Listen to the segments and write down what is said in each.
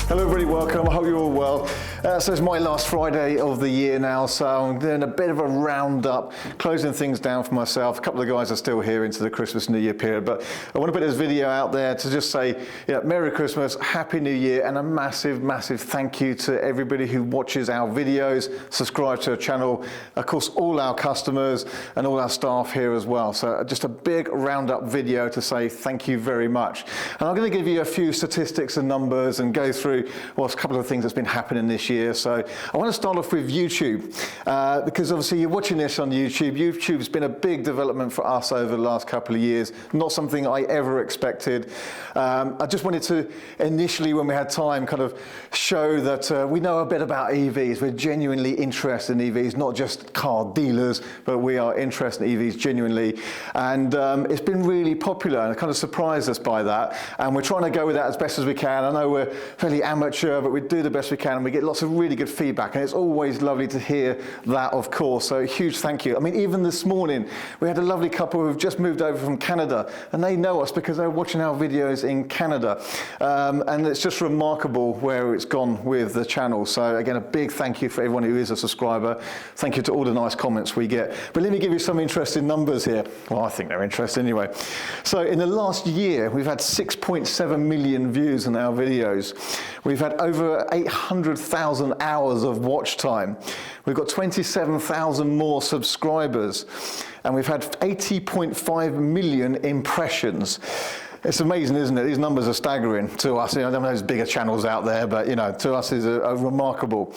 Hello everybody, welcome. I hope you're all well. So it's my last Friday of the year now, so I'm doing a bit of a roundup, closing things down for myself. A couple of the guys are still here into the Christmas New Year period, but I want to put this video out there to just say, Merry Christmas, Happy New Year, and a massive, massive thank you to everybody who watches our videos, subscribe to our channel, of course all our customers and all our staff here as well. So just a big roundup video to say thank you very much. And I'm going to give you a few statistics and numbers and go through a couple of things that's been happening this year. So I want to start off with YouTube, because obviously you're watching this on YouTube. YouTube's been a big development for us over the last couple of years, not something I ever expected. I just wanted to initially, when we had time, kind of show that we know a bit about EVs. We're genuinely interested in EVs, not just car dealers, but we are interested in EVs genuinely. And it's been really popular, and it kind of surprised us by that. And we're trying to go with that as best as we can. I know we're fairly amateur, but we do the best we can, and we get lots of really good feedback, and it's always lovely to hear that, of course. So a huge thank you. I mean, even this morning we had a lovely couple who've just moved over from Canada, and they know us because they're watching our videos in Canada, and it's just remarkable where it's gone with the channel. So again, a big thank you for everyone who is a subscriber. Thank you to all the nice comments we get. But let me give you some interesting numbers here. Well, I think they're interesting anyway. So in the last year we've had 6.7 million views on our videos. We've had over 800,000 hours of watch time. We've got 27,000 more subscribers, and we've had 80.5 million impressions. It's amazing, isn't it? These numbers are staggering to us. I don't know, there's bigger channels out there, but to us is a remarkable.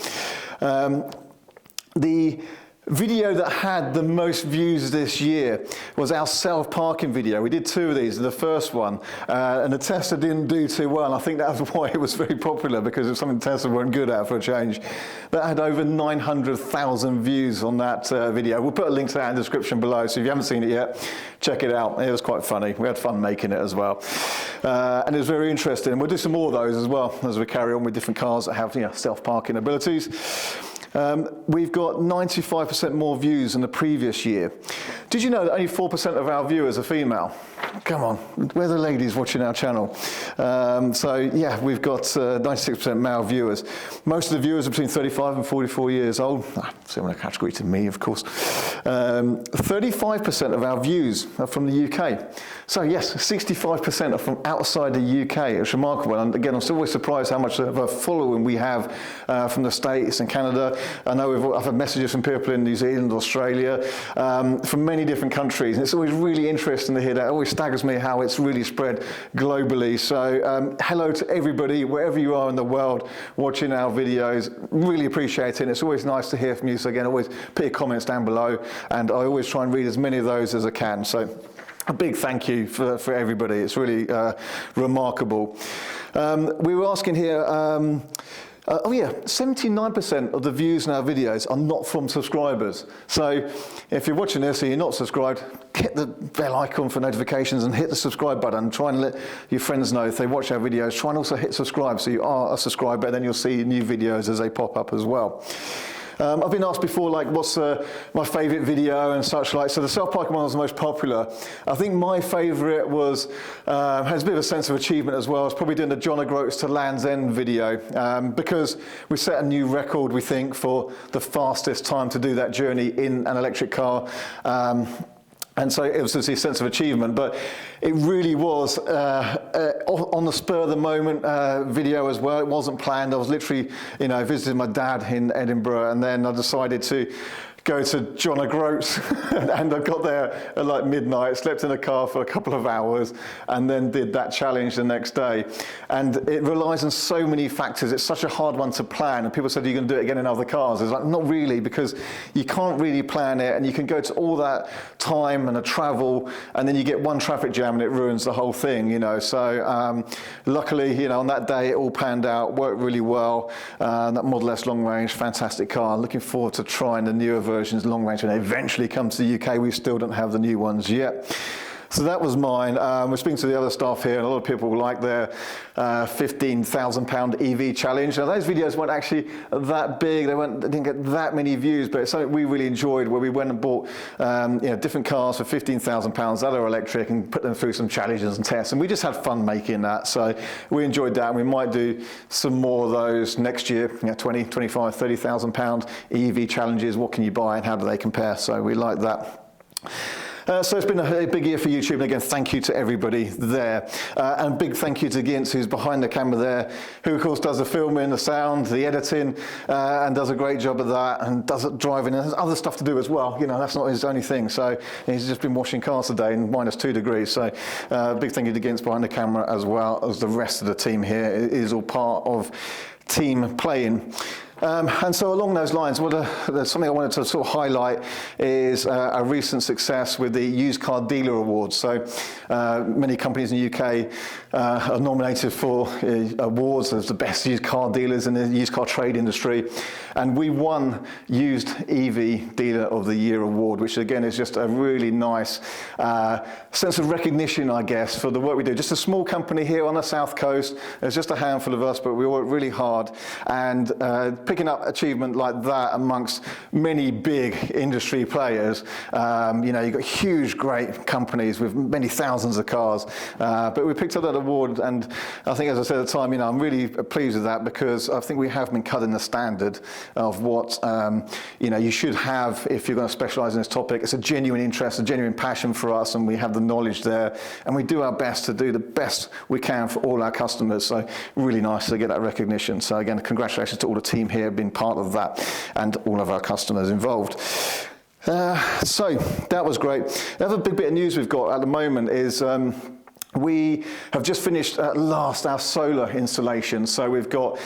The video that had the most views this year was our self-parking video. We did two of these. The first one, and the Tesla didn't do too well. And I think that's why it was very popular, because it was something Tesla weren't good at for a change. That had over 900,000 views on that video. We'll put a link to that in the description below, so if you haven't seen it yet, check it out. It was quite funny. We had fun making it as well. And it was very interesting. We'll do some more of those as well as we carry on with different cars that have self-parking abilities. We've got 95% more views than the previous year. Did you know that only 4% of our viewers are female? Come on, we're the ladies watching our channel. So yeah, we've got 96% male viewers. Most of the viewers are between 35 and 44 years old. Similar category to me, of course. 35% of our views are from the UK. So yes, 65% are from outside the UK. It's remarkable. And again, I'm still always surprised how much of a following we have from the States and Canada. I know I've had messages from people in New Zealand, Australia, from many different countries. And it's always really interesting to hear that. It always staggers me how it's really spread globally. So hello to everybody, wherever you are in the world, watching our videos. Really appreciate it. And it's always nice to hear from you. So again, always put your comments down below, and I always try and read as many of those as I can. So a big thank you for everybody. It's really remarkable. We were asking here, 79% of the views in our videos are not from subscribers. So if you're watching this and you're not subscribed, hit the bell icon for notifications and hit the subscribe button. Try and let your friends know if they watch our videos. Try and also hit subscribe so you are a subscriber, and then you'll see new videos as they pop up as well. I've been asked before, like, what's my favourite video and such like. So the self-parking one was the most popular. I think my favourite was, has a bit of a sense of achievement as well. I was probably doing the John O'Groats to Land's End video, because we set a new record, we think, for the fastest time to do that journey in an electric car. And so it was a sense of achievement, but it really was on the spur of the moment video as well. It wasn't planned. I was literally, visiting my dad in Edinburgh, and then I decided to go to John O'Groats, and I got there at like midnight, slept in a car for a couple of hours, and then did that challenge the next day. And it relies on so many factors. It's such a hard one to plan. And people said, are you going to do it again in other cars? It's like, not really, because you can't really plan it, and you can go to all that time and the travel, and then you get one traffic jam and it ruins the whole thing, So luckily, on that day it all panned out, worked really well. That Model S long range, fantastic car. Looking forward to trying the newer versions long range when they eventually come to the UK. We still don't have the new ones yet. So that was mine. We're speaking to the other staff here, and a lot of people like their £15,000 EV challenge. Now those videos weren't actually that big. They didn't get that many views, but it's something we really enjoyed, where we went and bought different cars for £15,000 that are electric and put them through some challenges and tests. And we just had fun making that. So we enjoyed that, and we might do some more of those next year. 20, 25, £30,000 EV challenges. What can you buy and how do they compare? So we like that. So it's been a big year for YouTube, and again, thank you to everybody there. And big thank you to Gints, who's behind the camera there, who of course does the filming, the sound, the editing, and does a great job of that, and does it driving, and has other stuff to do as well. That's not his only thing. So he's just been washing cars today in -2 degrees. So big thank you to Gints behind the camera, as well as the rest of the team here. It is all part of team playing. And so along those lines, something I wanted to sort of highlight is a recent success with the Used Car Dealer Awards. So many companies in the UK are nominated for awards as the best used car dealers in the used car trade industry. And we won Used EV Dealer of the Year award, which again is just a really nice sense of recognition, I guess, for the work we do. Just a small company here on the South Coast. There's just a handful of us, but we work really hard. And picking up achievement like that amongst many big industry players, you've got huge, great companies with many thousands of cars. But we picked up that award, and I think, as I said at the time, I'm really pleased with that, because I think we have been cutting the standard of what you should have if you're going to specialise in this topic. It's a genuine interest, a genuine passion for us, and we have the knowledge there, and we do our best to do the best we can for all our customers. So really nice to get that recognition. So again, congratulations to all the team here being part of that, and all of our customers involved. So that was great. The other big bit of news we've got at the moment is we have just finished at last our solar installation. So we've got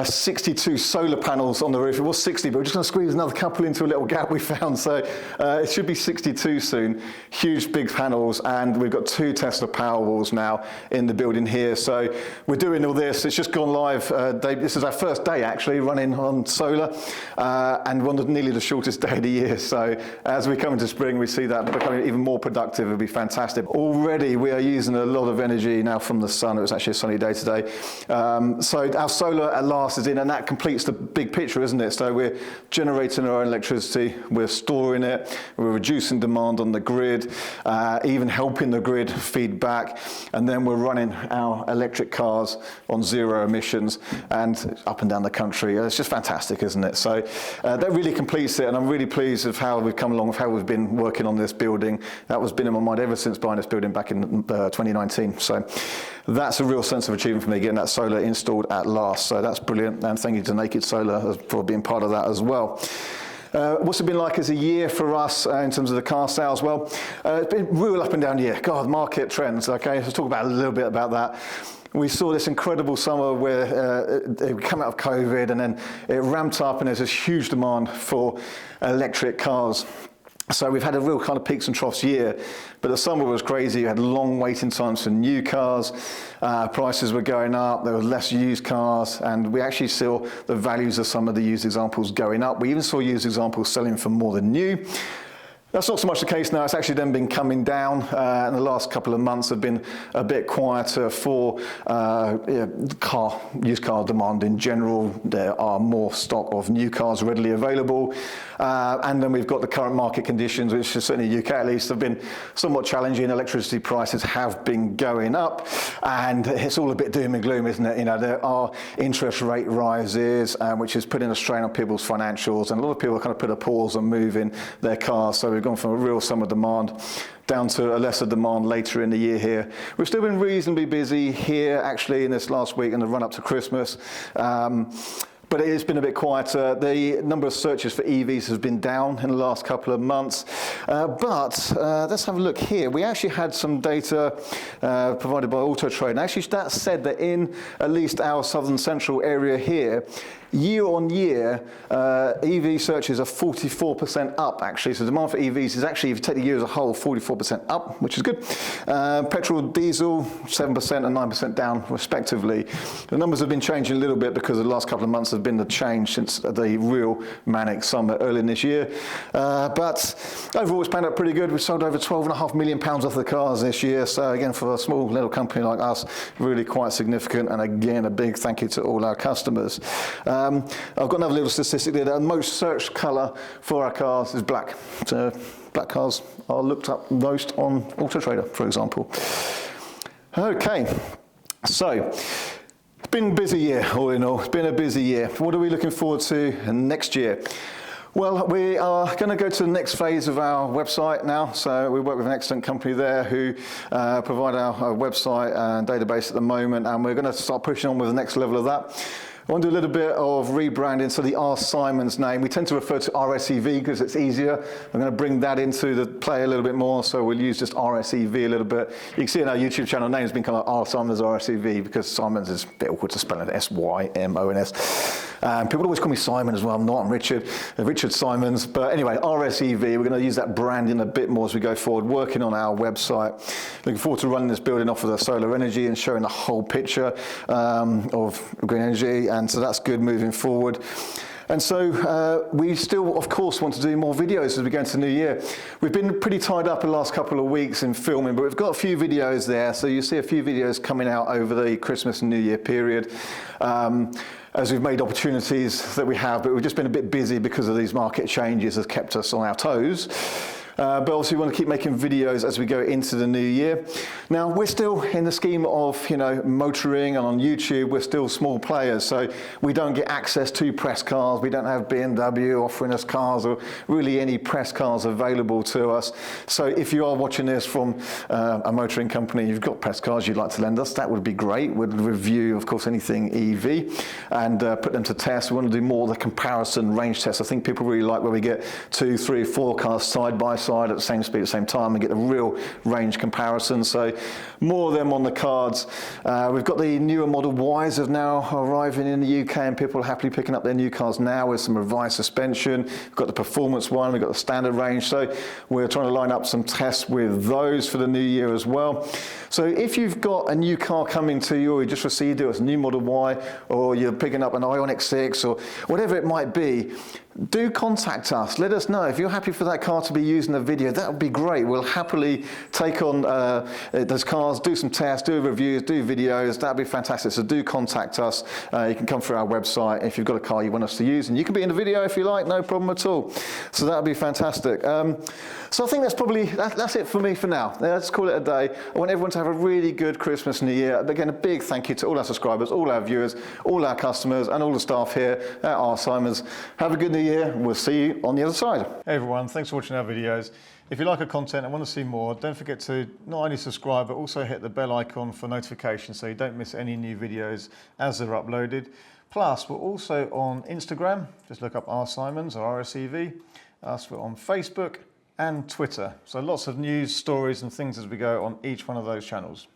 62 solar panels on the roof. It was 60, but we're just going to squeeze another couple into a little gap we found. So it should be 62 soon. Huge, big panels, and we've got 2 Tesla Powerwalls now in the building here. So we're doing all this. It's just gone live. This is our first day actually running on solar, and nearly the shortest day of the year. So as we come into spring, we see that becoming even more productive. It'll be fantastic. Already we are using a lot of energy now from the sun. It was actually a sunny day today. So our solar at last is in, and that completes the big picture, isn't it? So we're generating our own electricity, we're storing it, we're reducing demand on the grid, even helping the grid feed back, and then we're running our electric cars on 0 emissions and up and down the country. It's just fantastic, isn't it? So that really completes it, and I'm really pleased with how we've come along, with how we've been working on this building. That was been in my mind ever since buying this building back in 2019. So that's a real sense of achievement for me, getting that solar installed at last. So that's brilliant, and thank you to Naked Solar for being part of that as well. What's it been like as a year for us in terms of the car sales? Well, it's been real up and down year. God, market trends, okay? Let's talk about a little bit about that. We saw this incredible summer where we come out of COVID, and then it ramped up, and there's this huge demand for electric cars. So we've had a real kind of peaks and troughs year, but the summer was crazy. You had long waiting times for new cars, prices were going up, there were less used cars, and we actually saw the values of some of the used examples going up. We even saw used examples selling for more than new. That's not so much the case now. It's actually then been coming down, and the last couple of months have been a bit quieter for used car demand in general. There are more stock of new cars readily available, and then we've got the current market conditions, which is certainly in the UK at least have been somewhat challenging. Electricity prices have been going up, and it's all a bit doom and gloom, isn't it? There are interest rate rises, which is putting a strain on people's financials, and a lot of people kind of put a pause on moving their cars. So we've gone from a real summer demand down to a lesser demand later in the year here. We've still been reasonably busy here actually in this last week in the run up to Christmas. But it has been a bit quieter. The number of searches for EVs has been down in the last couple of months. But let's have a look here. We actually had some data provided by Auto Trade. And actually that said that in at least our southern central area here, year on year, EV searches are 44% up actually. So demand for EVs is actually, if you take the year as a whole, 44% up, which is good. Petrol, diesel, 7% and 9% down respectively. The numbers have been changing a little bit because the last couple of months have have been the change since the real manic summer early in this year. But overall, it's panned out pretty good. We've sold over £12.5 million off the cars this year. So again, for a small little company like us, really quite significant. And again, a big thank you to all our customers. I've got another little statistic there. The most searched colour for our cars is black. So black cars are looked up most on Auto Trader, for example. Okay, so it's been a busy year, all in all. It's been a busy year. What are we looking forward to next year? Well, we are going to go to the next phase of our website now. So we work with an excellent company there who provide our website and database at the moment, and we're going to start pushing on with the next level of that. I want to do a little bit of rebranding, so the R. Simons name. We tend to refer to RSEV because it's easier. I'm going to bring that into the play a little bit more, so we'll use just RSEV a little bit. You can see in our YouTube channel, name's been kind of R. Simons RSEV because Simons is a bit awkward to spell it, S-Y-M-O-N-S. People always call me Simon as well. I'm not, I'm Richard. Richard Simons. But anyway, RSEV, we're going to use that branding a bit more as we go forward, working on our website. Looking forward to running this building off of the solar energy and showing the whole picture of green energy. And so that's good moving forward. And so we still, of course, want to do more videos as we go into the new year. We've been pretty tied up in the last couple of weeks in filming, but we've got a few videos there. So you'll see a few videos coming out over the Christmas and New Year period. As we've made opportunities that we have, but we've just been a bit busy because of these market changes has kept us on our toes. But obviously we want to keep making videos as we go into the new year. Now we're still in the scheme of, motoring, and on YouTube we're still small players, so we don't get access to press cars. We don't have BMW offering us cars or really any press cars available to us. So if you are watching this from a motoring company, you've got press cars you'd like to lend us, that would be great. We'd review, of course, anything EV and put them to test. We want to do more of the comparison range tests. I think people really like where we get 2, 3, 4 cars side by side at the same speed at the same time and get the real range comparison. So more of them on the cards. We've got the newer Model Ys have now arriving in the UK, and people are happily picking up their new cars now with some revised suspension. We've got the performance one, we've got the standard range. So we're trying to line up some tests with those for the new year as well. So if you've got a new car coming to you, or you just received it as a new Model Y, or you're picking up an Ioniq 6 or whatever it might be, do contact us. Let us know. If you're happy for that car to be used in a video, that would be great. We'll happily take on those cars, do some tests, do reviews, do videos. That'd be fantastic. So do contact us. You can come through our website if you've got a car you want us to use, and you can be in the video if you like, no problem at all. So that'd be fantastic. So I think that's it for me for now. Let's call it a day. I want everyone to have a really good Christmas and New Year. Again, a big thank you to all our subscribers, all our viewers, all our customers, and all the staff here at R. Simons. Have a good New Year. We'll see you on the other side. Hey everyone, thanks for watching our videos. If you like our content and want to see more, don't forget to not only subscribe, but also hit the bell icon for notifications so you don't miss any new videos as they're uploaded. Plus, we're also on Instagram. Just look up R. Simons or RSEV. We're on Facebook and Twitter. So lots of news, stories and things as we go on each one of those channels.